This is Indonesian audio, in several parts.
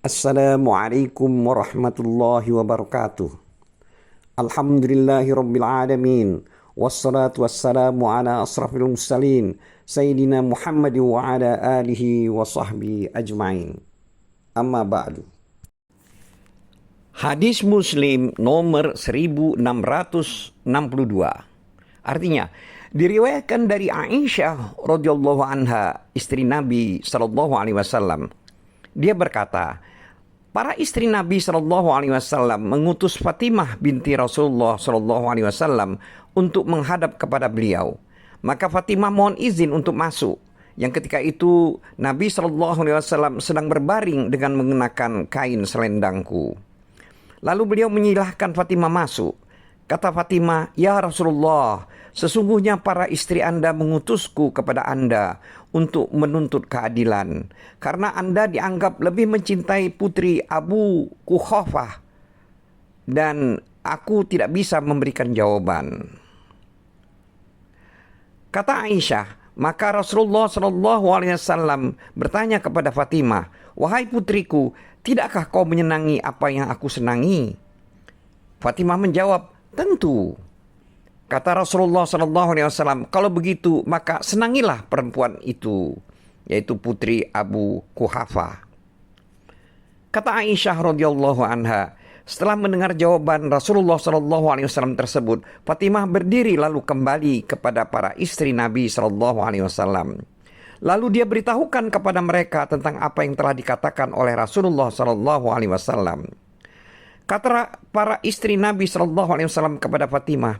Assalamualaikum warahmatullahi wabarakatuh. Alhamdulillahi rabbil alamin. Wassalatu wassalamu ala asrafil mursalin Sayyidina Muhammad wa ala alihi wa sahbihi ajma'in. Amma ba'du. Hadis Muslim nomor 1662. Artinya, diriwayatkan dari Aisyah radhiyallahu anha, istri Nabi sallallahu alaihi wasallam. Dia berkata, para istri Nabi Shallallahu Alaihi Wasallam mengutus Fatimah binti Rasulullah Shallallahu Alaihi Wasallam untuk menghadap kepada beliau. Maka Fatimah mohon izin untuk masuk. Yang ketika itu Nabi Shallallahu Alaihi Wasallam sedang berbaring dengan mengenakan kain selendangku. Lalu beliau menyilahkan Fatimah masuk. Kata Fatimah, "Ya Rasulullah, sesungguhnya para istri Anda mengutusku kepada Anda untuk menuntut keadilan, karena Anda dianggap lebih mencintai putri Abu Quhafah, dan aku tidak bisa memberikan jawaban." Kata Aisyah, maka Rasulullah Shallallahu Alaihi Wasallam bertanya kepada Fatimah, "Wahai putriku, tidakkah kau menyenangi apa yang aku senangi?" Fatimah menjawab, "Tentu." Kata Rasulullah SAW, "Kalau begitu maka senangilah perempuan itu," yaitu putri Abu Quhafah. Kata Aisyah radhiyallahu anha, setelah mendengar jawaban Rasulullah SAW tersebut, Fatimah berdiri lalu kembali kepada para istri Nabi SAW. Lalu dia beritahukan kepada mereka tentang apa yang telah dikatakan oleh Rasulullah SAW. Kata para istri Nabi SAW kepada Fatimah,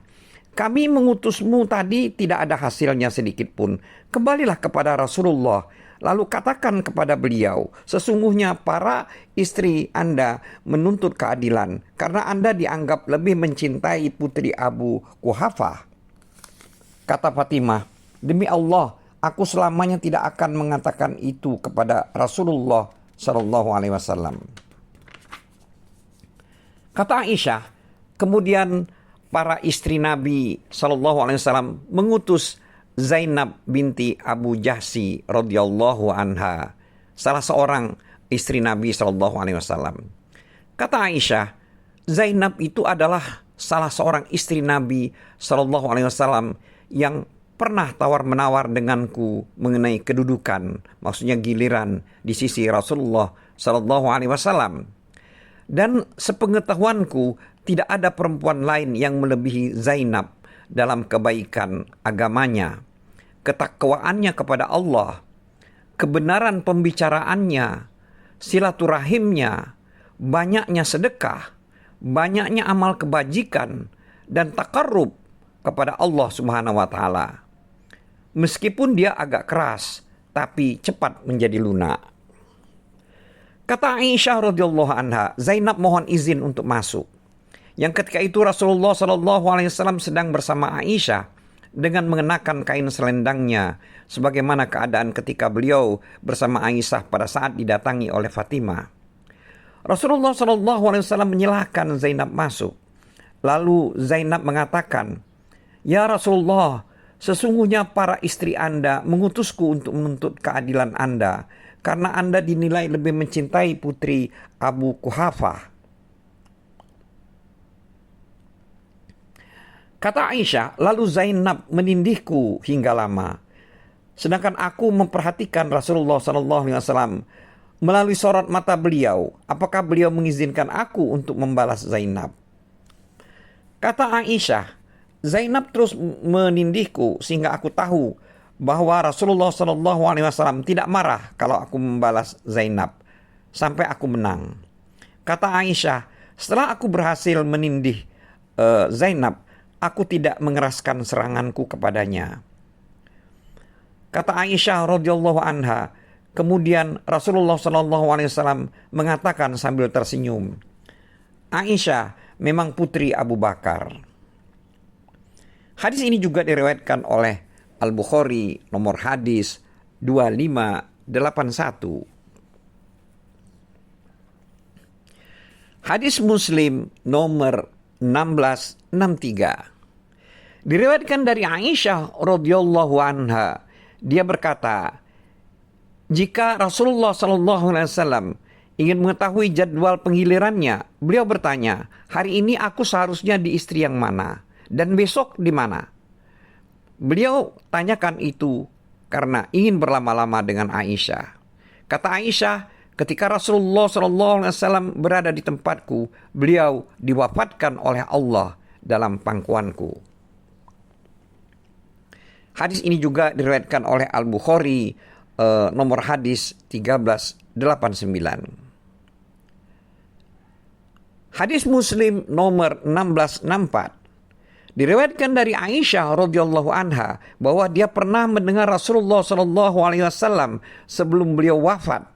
"Kami mengutusmu tadi tidak ada hasilnya sedikit pun. Kembalilah kepada Rasulullah. Lalu katakan kepada beliau, sesungguhnya para istri Anda menuntut keadilan karena Anda dianggap lebih mencintai putri Abu Quhafah." Kata Fatimah, "Demi Allah, aku selamanya tidak akan mengatakan itu kepada Rasulullah SAW." Kata Aisyah, kemudian para istri Nabi SAW mengutus Zainab binti Abu Jahsi radhiyallahu anha, salah seorang istri Nabi SAW. Kata Aisyah, Zainab itu adalah salah seorang istri Nabi SAW yang pernah tawar-menawar denganku mengenai kedudukan, maksudnya giliran di sisi Rasulullah SAW. Dan sepengetahuanku tidak ada perempuan lain yang melebihi Zainab dalam kebaikan agamanya, ketakwaannya kepada Allah, kebenaran pembicaraannya, silaturahimnya, banyaknya sedekah, banyaknya amal kebajikan, dan takarrub kepada Allah Subhanahu wa Ta'ala. Meskipun dia agak keras, tapi cepat menjadi lunak. Kata Aisyah radhiyallahu anha, Zainab mohon izin untuk masuk. Yang ketika itu Rasulullah SAW sedang bersama Aisyah dengan mengenakan kain selendangnya, sebagaimana keadaan ketika beliau bersama Aisyah pada saat didatangi oleh Fatimah. Rasulullah SAW menyilahkan Zainab masuk. Lalu Zainab mengatakan, "Ya Rasulullah, sesungguhnya para istri Anda mengutusku untuk menuntut keadilan Anda, karena Anda dinilai lebih mencintai putri Abu Quhafah." Kata Aisyah, lalu Zainab menindihku hingga lama. Sedangkan aku memperhatikan Rasulullah SAW melalui sorot mata beliau, apakah beliau mengizinkan aku untuk membalas Zainab. Kata Aisyah, Zainab terus menindihku sehingga aku tahu bahwa Rasulullah SAW tidak marah kalau aku membalas Zainab sampai aku menang. Kata Aisyah, setelah aku berhasil menindih Zainab, aku tidak mengeraskan seranganku kepadanya. Kata Aisyah radhiyallahu anha, kemudian Rasulullah SAW mengatakan sambil tersenyum, "Aisyah memang putri Abu Bakar." Hadis ini juga diriwayatkan oleh Al-Bukhari nomor hadis 2581. Hadis Muslim nomor 1663. Diriwayatkan dari Aisyah radhiyallahu anha, dia berkata, jika Rasulullah SAW ingin mengetahui jadwal penggilirannya, beliau bertanya, hari ini aku seharusnya di istri yang mana? Dan besok di mana? Beliau tanyakan itu karena ingin berlama-lama dengan Aisyah. Kata Aisyah, ketika Rasulullah SAW berada di tempatku, beliau diwafatkan oleh Allah dalam pangkuanku. Hadis ini juga diriwayatkan oleh Al-Bukhari, nomor hadis 1389. Hadis Muslim nomor 1664 diriwayatkan dari Aisyah radhiyallahu anha bahwa dia pernah mendengar Rasulullah sallallahu alaihi wasallam sebelum beliau wafat,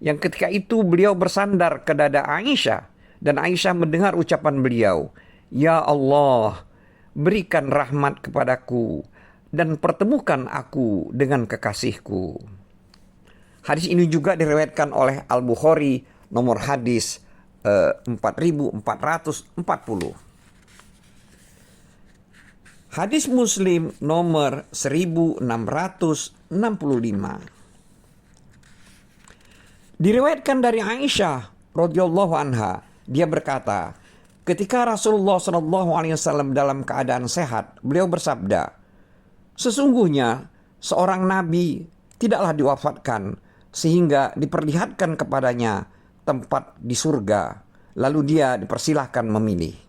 yang ketika itu beliau bersandar ke dada Aisyah dan Aisyah mendengar ucapan beliau, "Ya Allah, berikan rahmat kepadaku dan pertemukan aku dengan kekasihku." Hadis ini juga diriwayatkan oleh Al-Bukhari nomor hadis 4440. Hadis Muslim nomor 1665. Diriwayatkan dari Aisyah radhiyallahu anha, dia berkata, ketika Rasulullah sallallahu alaihi wasallam dalam keadaan sehat, beliau bersabda, "Sesungguhnya seorang nabi tidaklah diwafatkan sehingga diperlihatkan kepadanya tempat di surga, lalu dia dipersilahkan memilih."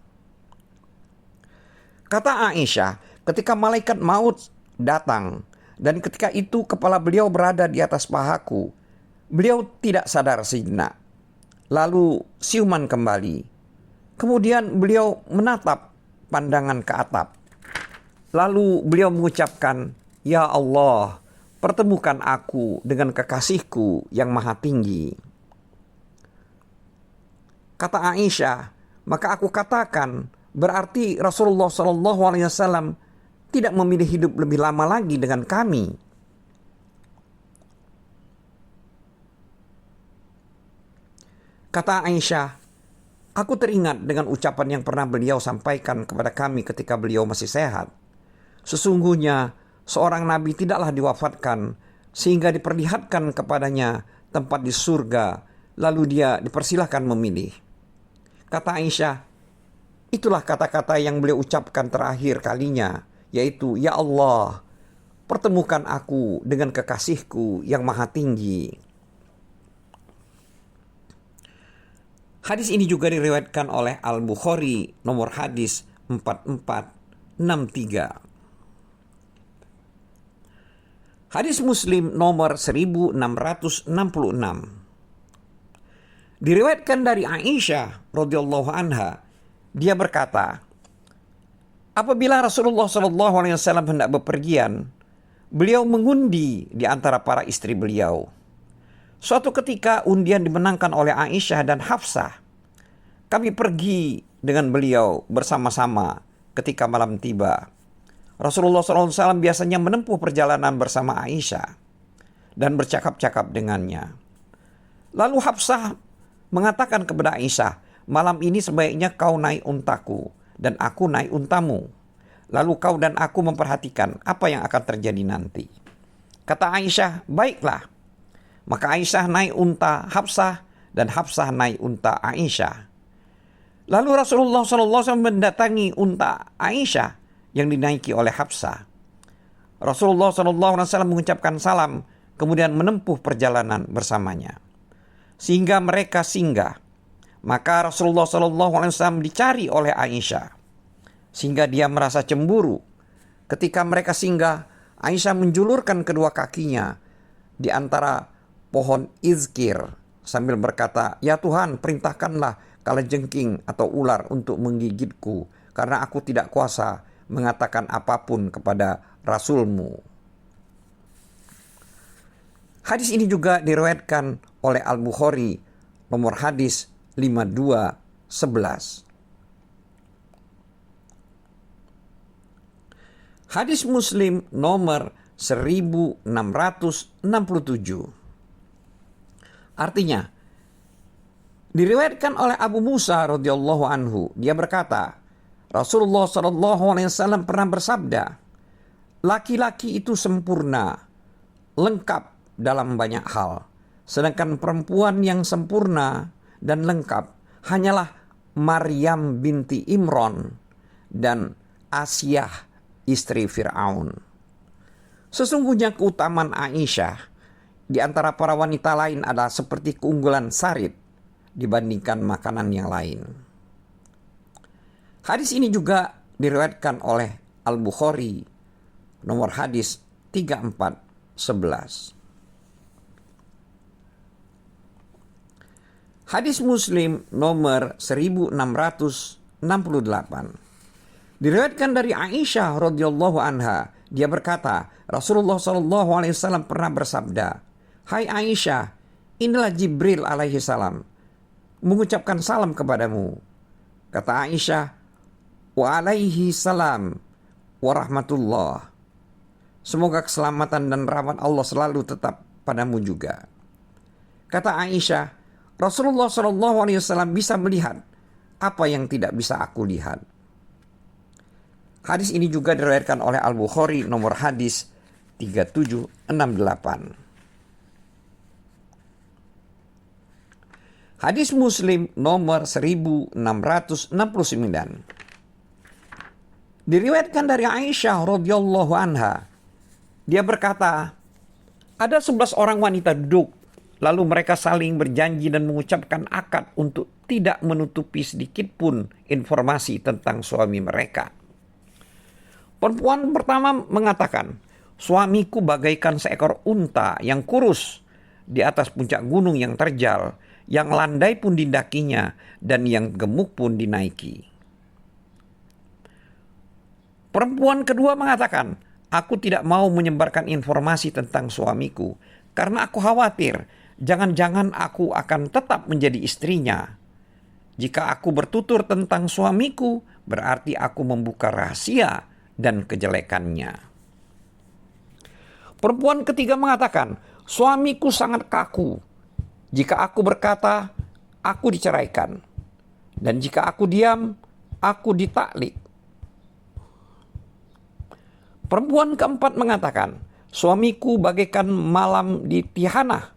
Kata Aisyah, ketika malaikat maut datang dan ketika itu kepala beliau berada di atas pahaku, beliau tidak sadar sejenak, lalu siuman kembali. Kemudian beliau menatap pandangan ke atap, lalu beliau mengucapkan, "Ya Allah, pertemukan aku dengan kekasihku yang maha tinggi." Kata Aisyah, maka aku katakan, berarti Rasulullah SAW tidak memilih hidup lebih lama lagi dengan kami. Kata Aisyah, aku teringat dengan ucapan yang pernah beliau sampaikan kepada kami ketika beliau masih sehat. Sesungguhnya seorang nabi tidaklah diwafatkan sehingga diperlihatkan kepadanya tempat di surga, lalu dia dipersilahkan memilih. Kata Aisyah, itulah kata-kata yang beliau ucapkan terakhir kalinya, yaitu, "Ya Allah, pertemukan aku dengan kekasihku yang maha tinggi." Hadis ini juga diriwayatkan oleh Al-Bukhari nomor hadis 4463. Hadis Muslim nomor 1666. Diriwayatkan dari Aisyah radhiyallahu anha, dia berkata, apabila Rasulullah SAW hendak bepergian, beliau mengundi di antara para istri beliau. Suatu ketika undian dimenangkan oleh Aisyah dan Hafsah. Kami pergi dengan beliau bersama-sama ketika malam tiba. Rasulullah SAW biasanya menempuh perjalanan bersama Aisyah dan bercakap-cakap dengannya. Lalu Hafsah mengatakan kepada Aisyah, "Malam ini sebaiknya kau naik untaku dan aku naik untamu. Lalu kau dan aku memperhatikan apa yang akan terjadi nanti." Kata Aisyah, "Baiklah." Maka Aisyah naik unta Hafsah dan Hafsah naik unta Aisyah. Lalu Rasulullah SAW mendatangi unta Aisyah yang dinaiki oleh Hafsah. Rasulullah SAW mengucapkan salam, kemudian menempuh perjalanan bersamanya. Sehingga mereka singgah. Maka Rasulullah SAW dicari oleh Aisyah. Sehingga dia merasa cemburu. Ketika mereka singgah, Aisyah menjulurkan kedua kakinya di antara pohon izkir sambil berkata, "Ya Tuhan, perintahkanlah kalajengking atau ular untuk menggigitku, karena aku tidak kuasa mengatakan apapun kepada Rasulmu." Hadis ini juga diriwayatkan oleh Al-Bukhari nomor hadis 5211. Hadis Muslim nomor 1667. Artinya, diriwayatkan oleh Abu Musa radhiyallahu anhu, dia berkata, Rasulullah SAW pernah bersabda, "Laki-laki itu sempurna, lengkap dalam banyak hal, Sedangkan perempuan yang sempurna dan lengkap hanyalah Maryam binti Imran dan Asiyah istri Fir'aun. Sesungguhnya keutamaan Aisyah di antara para wanita lain adalah seperti keunggulan sarit dibandingkan makanan yang lain. Hadis ini juga diriwayatkan oleh Al-Bukhari nomor hadis 3411. Hadis Muslim nomor 1668 diriwayatkan dari Aisyah radhiyallahu anha. Dia berkata, Rasulullah sallallahu alaihi wasallam pernah bersabda, "Hai Aisyah, inilah Jibril alaihi salam mengucapkan salam kepadamu." Kata Aisyah, "Wa alaihi salam wa rahmatullah." Semoga keselamatan dan rahmat Allah selalu tetap padamu juga. Kata Aisyah, Rasulullah SAW bisa melihat apa yang tidak bisa aku lihat. Hadis ini juga diriwayatkan oleh Al-Bukhari nomor hadis 3768. Hadis Muslim nomor 1669. Diriwayatkan dari Aisyah radhiyallahu anha. Dia berkata, ada 11 orang wanita duduk, lalu mereka saling berjanji dan mengucapkan akad untuk tidak menutupi sedikit pun informasi tentang suami mereka. Perempuan pertama mengatakan, suamiku bagaikan seekor unta yang kurus di atas puncak gunung yang terjal, yang landai pun didakinya dan yang gemuk pun dinaiki. Perempuan kedua mengatakan, aku tidak mau menyebarkan informasi tentang suamiku karena aku khawatir jangan-jangan aku akan tetap menjadi istrinya. Jika aku bertutur tentang suamiku, berarti aku membuka rahasia dan kejelekannya. Perempuan ketiga mengatakan, suamiku sangat kaku. Jika aku berkata, aku diceraikan. Dan jika aku diam, aku ditaklik. Perempuan keempat mengatakan, suamiku bagaikan malam di Tihanah,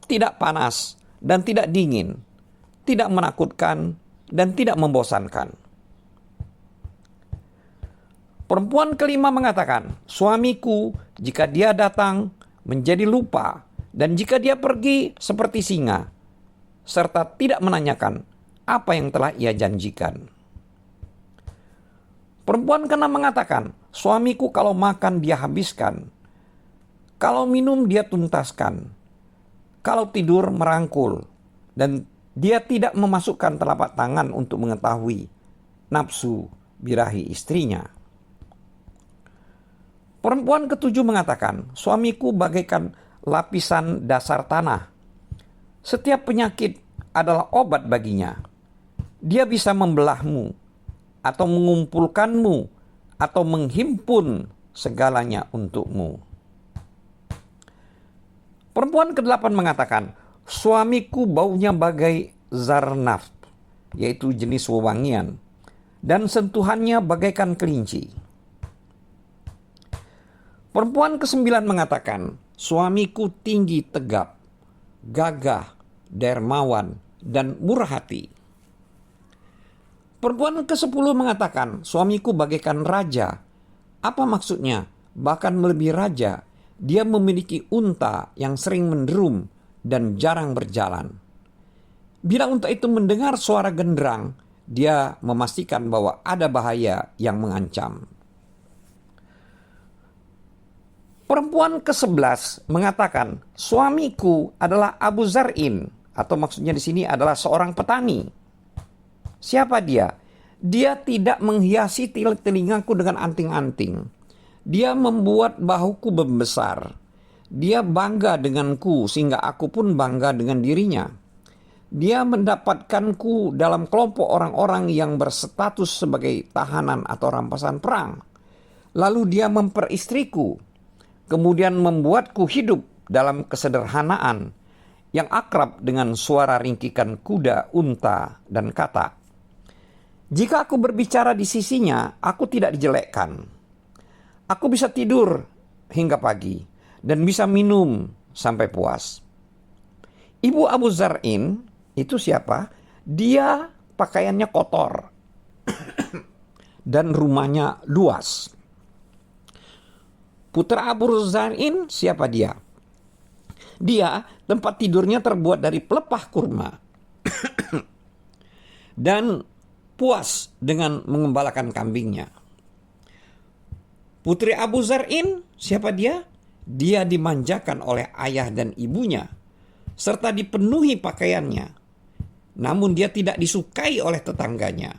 tidak panas dan tidak dingin, tidak menakutkan dan tidak membosankan. Perempuan kelima mengatakan, suamiku jika dia datang menjadi lupa dan jika dia pergi seperti singa, serta tidak menanyakan apa yang telah ia janjikan. Perempuan keenam mengatakan, suamiku kalau makan dia habiskan, kalau minum dia tuntaskan, kalau tidur merangkul, dan dia tidak memasukkan telapak tangan untuk mengetahui nafsu birahi istrinya. Perempuan ketujuh mengatakan, suamiku bagaikan lapisan dasar tanah. Setiap penyakit adalah obat baginya. Dia bisa membelahmu, atau mengumpulkanmu, atau menghimpun segalanya untukmu. Perempuan kedelapan mengatakan, suamiku baunya bagai zarnaf, yaitu jenis wewangian, dan sentuhannya bagaikan kelinci. Perempuan kesembilan mengatakan, suamiku tinggi tegap, gagah, dermawan, dan murah hati. Perempuan ke-10 mengatakan, suamiku bagaikan raja. Apa maksudnya? Bahkan melebihi raja. Dia memiliki unta yang sering menderum dan jarang berjalan. Bila unta itu mendengar suara genderang, dia memastikan bahwa ada bahaya yang mengancam. Perempuan ke-11 mengatakan, suamiku adalah Abu Zar'in, atau maksudnya di sini adalah seorang petani. Siapa dia? Dia tidak menghiasi telingaku dengan anting-anting. Dia membuat bahuku membesar. Dia bangga denganku sehingga aku pun bangga dengan dirinya. Dia mendapatkanku dalam kelompok orang-orang yang berstatus sebagai tahanan atau rampasan perang. Lalu dia memperistriku, kemudian membuatku hidup dalam kesederhanaan yang akrab dengan suara ringkikan kuda, unta, dan katak. Jika aku berbicara di sisinya, aku tidak dijelekkan. Aku bisa tidur hingga pagi dan bisa minum sampai puas. Ibu Abu Zar'in itu siapa? Dia pakaiannya kotor dan rumahnya luas. Putra Abu Zar'in siapa dia? Dia tempat tidurnya terbuat dari pelepah kurma dan puas dengan mengembalakan kambingnya. Putri Abu Zar'in siapa dia? Dia dimanjakan oleh ayah dan ibunya serta dipenuhi pakaiannya. Namun dia tidak disukai oleh tetangganya.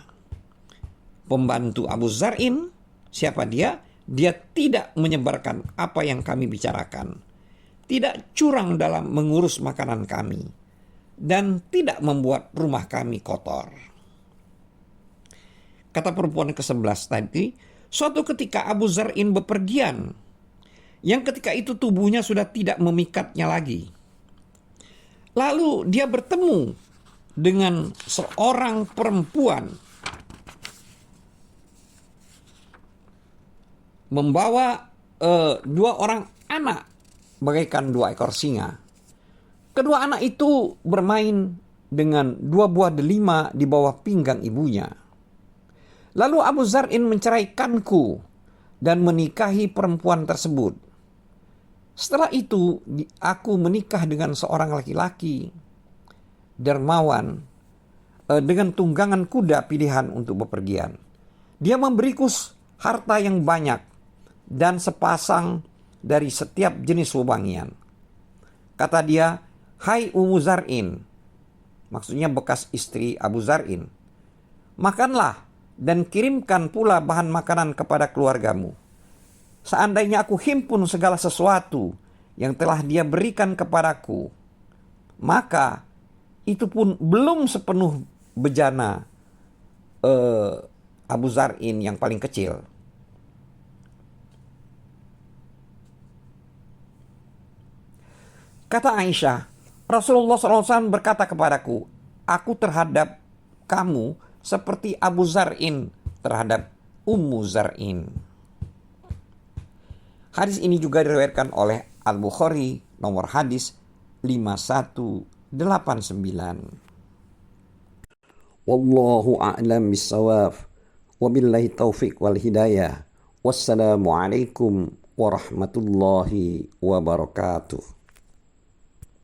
Pembantu Abu Zar'in siapa dia? Dia tidak menyebarkan apa yang kami bicarakan, tidak curang dalam mengurus makanan kami, dan tidak membuat rumah kami kotor. Kata perempuan ke-11 tadi, suatu ketika Abu Zar'in bepergian, yang ketika itu tubuhnya sudah tidak memikatnya lagi. Lalu dia bertemu dengan seorang perempuan membawa dua orang anak bagaikan dua ekor singa. Kedua anak itu bermain dengan dua buah delima di bawah pinggang ibunya. Lalu Abu Zar'in menceraikanku dan menikahi perempuan tersebut. Setelah itu aku menikah dengan seorang laki-laki dermawan dengan tunggangan kuda pilihan untuk bepergian. Dia memberiku harta yang banyak dan sepasang dari setiap jenis wewangian. Kata dia, "Hai Ummu Zar'in," maksudnya bekas istri Abu Zar'in, "makanlah dan kirimkan pula bahan makanan kepada keluargamu. Seandainya aku himpun segala sesuatu yang telah dia berikan kepadaku, maka itu pun belum sepenuh bejana Abu Zar'in yang paling kecil." Kata Aisyah, Rasulullah SAW berkata kepadaku, "Aku terhadap kamu seperti Abu Zar'in terhadap Ummu Zar'in." Hadis ini juga diriwayatkan oleh Al-Bukhari, nomor hadis 5189. Wallahu a'lam bissawab. Wabillahi taufiq wal hidayah. Wassalamualaikum warahmatullahi wabarakatuh.